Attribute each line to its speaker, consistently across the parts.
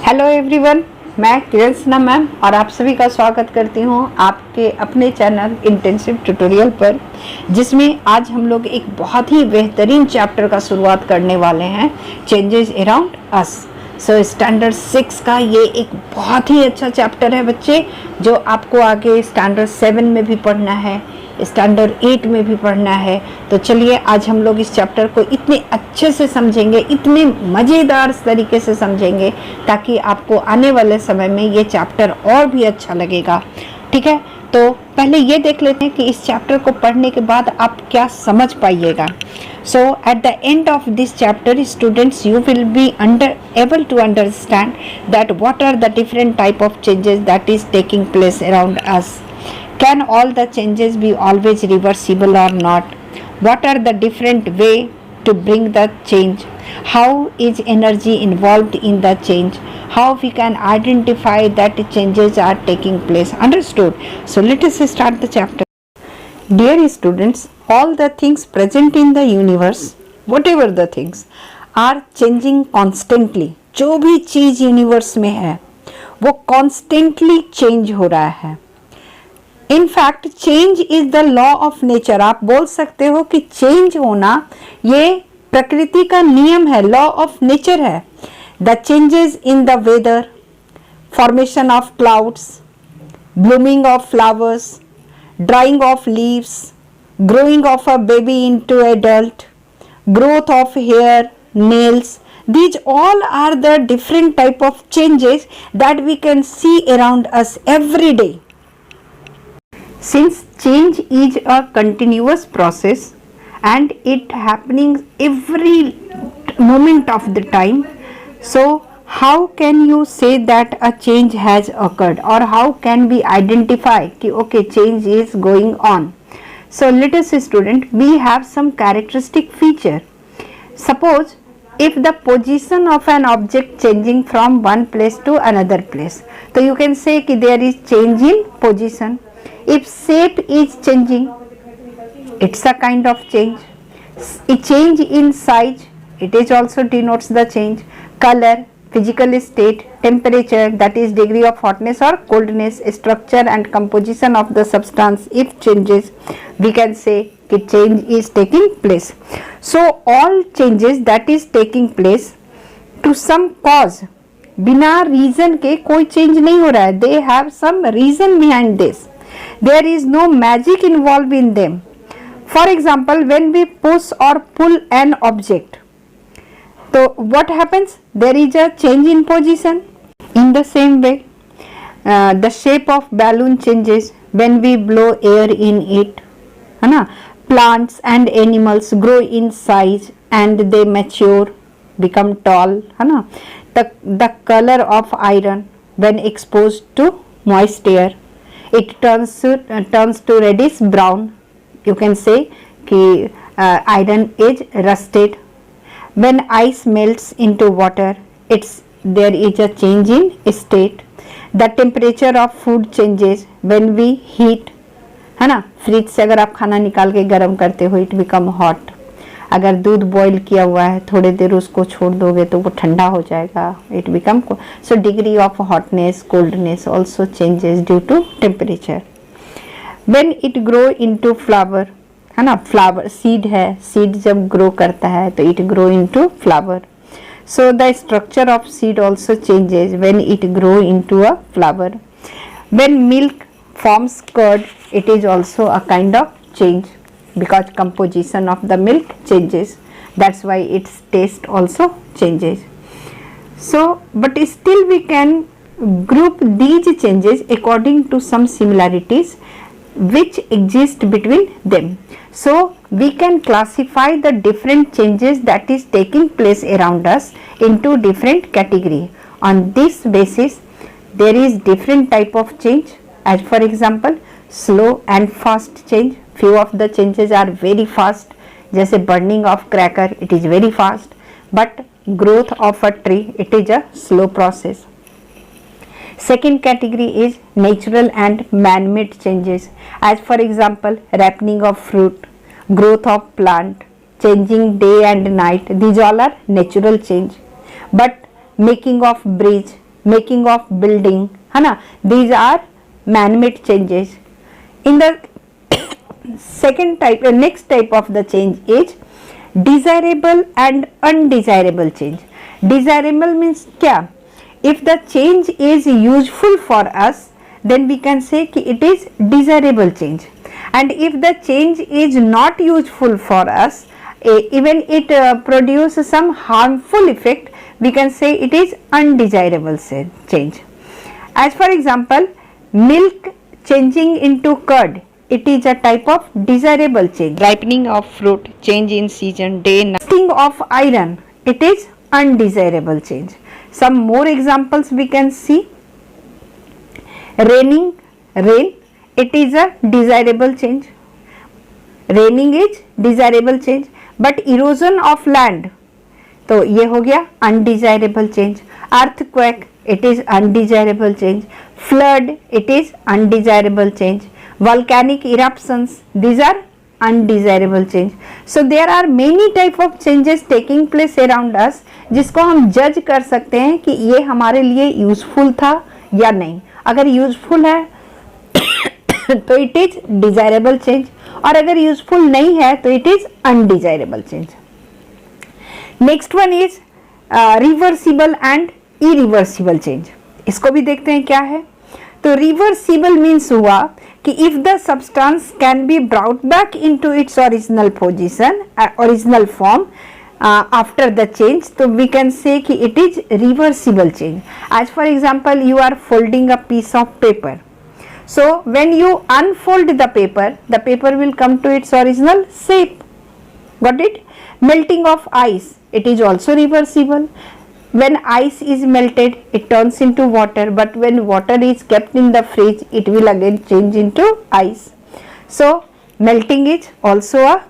Speaker 1: Hello everyone, मैं किरण Sinha ma'am और आप सभी का स्वागत करती हूँ आपके अपने चैनल इंटेंसिव ट्यूटोरियल पर, जिसमें आज हम लोग एक बहुत ही बेहतरीन चैप्टर का शुरुआत करने वाले हैं, changes around us. So standard 6 का ये एक बहुत ही अच्छा चैप्टर है बच्चे, जो आपको आगे स्टैंडर्ड 7 में भी पढ़ना है, स्टैंडर्ड 8 में भी पढ़ना है। तो चलिए आज हम लोग इस चैप्टर को इतने अच्छे से समझेंगे, इतने मज़ेदार तरीके से समझेंगे, ताकि आपको आने वाले समय में ये चैप्टर और भी अच्छा लगेगा। ठीक है, तो पहले ये देख लेते हैं कि इस चैप्टर को पढ़ने के बाद आप क्या समझ पाइएगा। So at the end of this chapter students, you will be able to understand that what are the different type of changes that is taking place around us. Can all the changes be always reversible or not? What are the different way to bring the change? How is energy involved in the change? How we can identify that changes are taking place? Understood? So let us start the chapter. Dear students, all the things present in the universe, whatever the things, are changing constantly. जो भी चीज universe में है वो constantly change हो रहा है। In fact change is the law of nature. आप बोल सकते हो कि चेंज होना ये प्रकृति का नियम है, लॉ ऑफ नेचर है। The changes in the weather, formation of clouds, blooming of flowers, drying of leaves, growing of a baby into adult, growth of hair, nails, these all are the different type of changes that we can see around us every day. Since change is a continuous process and it happening every moment of the time, so how can you say that a change has occurred, or how can we identify कि okay change is going on? So let us student, we have some characteristic feature. Suppose if the position of an object changing from one place to another place, so you can say कि there is change in position. If shape is changing, it's a kind of change. A change in size, it is also denotes the change. Color, physical state, temperature, that is degree of hotness or coldness, structure and composition of the substance, if changes, we can say that change is taking place. So all changes that is taking place to some cause, बिना reason के कोई change नहीं हो रहा है, they have some reason behind this. There is no magic involved in them. For example, when we push or pull an object, so what happens? There is a change in position. In the same way, the shape of balloon changes when we blow air in it. है ना? Plants and animals grow in size and they mature, become tall. है ना? The color of iron when exposed to moist air, it turns to reddish brown. You can say कि iron is rusted. When ice melts into water, there is a change in state. The temperature of food changes when we heat. है ना? Fridge से अगर आप खाना निकाल के गर्म करते हो, इट बिकम हॉट। अगर दूध बॉईल किया हुआ है, थोड़ी देर उसको छोड़ दोगे तो वो ठंडा हो जाएगा, it become. So degree of hotness, coldness also changes due to temperature. When it grow into flower, है ना? फ्लावर सीड है, सीड जब ग्रो करता है तो it grow into flower. So the structure of seed also changes when it grow into a flower. When milk forms curd, it is also a kind of change because composition of the milk changes. That's why its taste also changes. So but still we can group these changes according to some similarities which exist between them. So we can classify the different changes that is taking place around us into different category. On this basis there is different type of change, as for example slow and fast change. Few of the changes are very fast, जैसे burning of cracker, it is very fast, but growth of a tree, it is a slow process. Second category is natural and man-made changes, as for example ripening of fruit, growth of plant, changing day and night. These all are natural change. But making of bridge, making of building, है ना, these are man made changes. In the second type, next type of the change is desirable and undesirable change. Desirable means क्या? If the change is useful for us, then we can say कि it is desirable change. And if the change is not useful for us, even it produces some harmful effect, we can say it is undesirable change. As for example, milk changing into curd, it is a type of desirable change. Ripening of fruit, change in season, day, night. Rusting of iron, it is undesirable change. Some more examples we can see. Rain, it is a desirable change. Raining is desirable change, but erosion of land, तो ये हो गया undesirable change. Earthquake, it is undesirable change. Flood, it is undesirable change. Volcanic eruptions, these are undesirable change. So there are many type of changes taking place around us, जिसको हम जज कर सकते हैं कि ये हमारे लिए यूजफुल था या नहीं. अगर यूजफुल है तो इट इज डिजायरेबल चेंज, और अगर यूजफुल नहीं है तो it is undesirable change. Next one is reversible and irreversible change. इसको भी देखते हैं क्या है. तो रिवर्सिबल मीन्स हुआ कि if the substance can be brought back into its original position, original form after the change, so we can say कि it is reversible change. As for example, you are folding a piece of paper. So when you unfold the paper will come to its original shape. Got it? Melting of ice, it is also reversible. When ice is melted, it turns into water, but when water is kept in the fridge, it will again change into ice. So melting is also a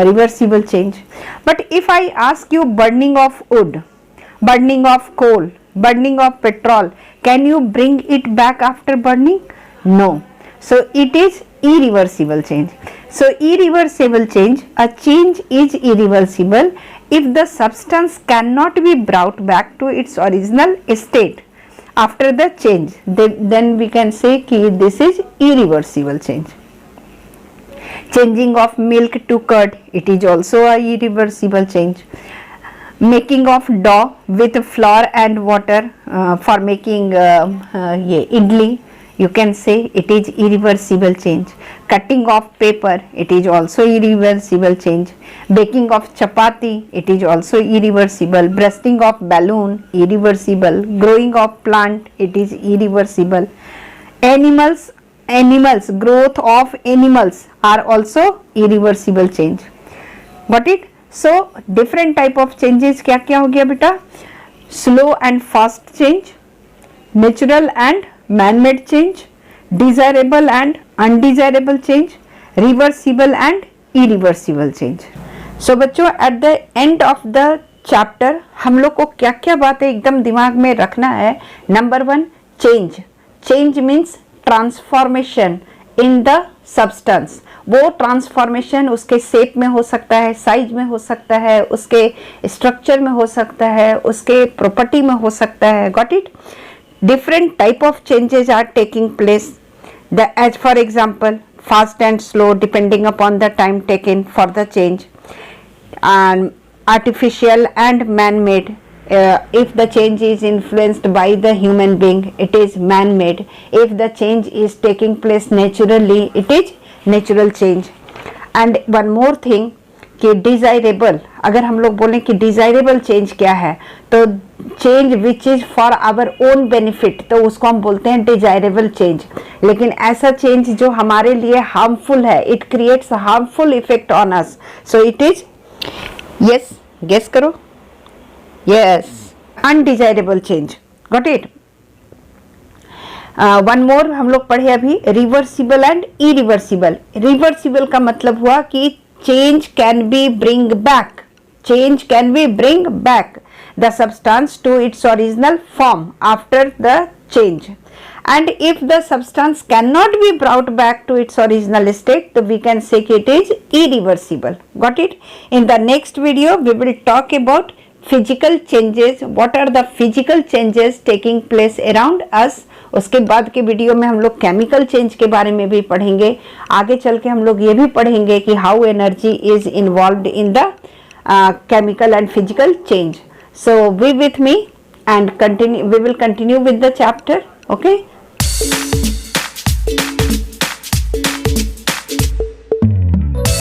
Speaker 1: reversible change. But if I ask you burning of wood, burning of coal, burning of petrol, can you bring it back after burning? No. So it is irreversible change. So irreversible change, a change is irreversible if the substance cannot be brought back to its original state after the change, then we can say कि this is irreversible change. Changing of milk to curd, it is also a irreversible change. Making of dough with flour and water for making idli, you can say it is irreversible change. Cutting of paper, it is also irreversible change. Baking of chapati, it is also irreversible. Bursting of balloon, irreversible. Growing of plant, it is irreversible. Animals, growth of animals are also irreversible change. Got it? So different type of changes क्या क्या हो गया बेटा? Slow and fast change, natural and man-made change, desirable and undesirable change, reversible and irreversible change. So बच्चों at the end of the chapter हम लोग को क्या क्या बातें एकदम दिमाग में रखना है. Number 1, change means transformation in the substance. वो ट्रांसफॉर्मेशन उसके शेप में हो सकता है, साइज में हो सकता है, उसके स्ट्रक्चर में हो सकता है, उसके प्रॉपर्टी में हो सकता है. Got it? Different type of changes are taking place. The age for example fast and slow depending upon the time taken for the change, and artificial and man-made. If the change is influenced by the human being, it is man-made. If the change is taking place naturally, it is natural change. And one more thing कि desirable, अगर हम लोग बोलें कि desirable change क्या है, तो change which is for our own benefit, तो उसको हम बोलते हैं desirable change. लेकिन ऐसा change जो हमारे लिए harmful है, it creates a harmful effect on us, so it is, yes, guess करो, yes, undesirable change. Got it? One more हम लोग पढ़े अभी, रिवर्सिबल एंड इरिवर्सिबल. रिवर्सिबल का मतलब हुआ कि change can be bring back the substance to its original form after the change. And if the substance cannot be brought back to its original state, so we can say it is irreversible. Got it? In the next video we will talk about physical changes, what are the physical changes taking place around us. उसके बाद के video में हम लोग chemical change के बारे में भी पढ़ेंगे। आगे चल के हम लोग ये भी पढ़ेंगे कि how energy is involved in the chemical and physical change. So be with me and continue, we will continue with the chapter. Okay.